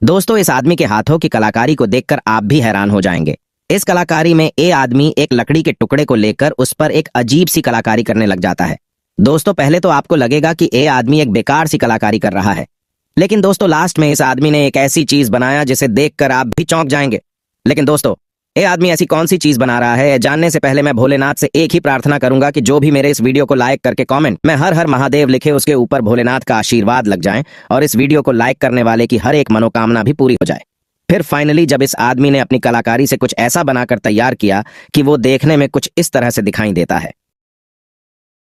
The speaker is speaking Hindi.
दोस्तों, इस आदमी के हाथों की कलाकारी को देखकर आप भी हैरान हो जाएंगे। इस कलाकारी में ये आदमी एक लकड़ी के टुकड़े को लेकर उस पर एक अजीब सी कलाकारी करने लग जाता है। दोस्तों, पहले तो आपको लगेगा कि ये आदमी एक बेकार सी कलाकारी कर रहा है, लेकिन दोस्तों लास्ट में इस आदमी ने एक ऐसी चीज बनाया जिसे देखकर आप भी चौंक जाएंगे। लेकिन दोस्तों, ये आदमी ऐसी कौन सी चीज बना रहा है, जानने से पहले मैं भोलेनाथ से एक ही प्रार्थना करूंगा कि जो भी मेरे इस वीडियो को लाइक करके कमेंट में हर हर महादेव लिखे, उसके ऊपर भोलेनाथ का आशीर्वाद लग जाए और इस वीडियो को लाइक करने वाले की हर एक मनोकामना भी पूरी हो जाए। फिर फाइनली जब इस आदमी ने अपनी कलाकारी से कुछ ऐसा बनाकर तैयार किया कि वो देखने में कुछ इस तरह से दिखाई देता है।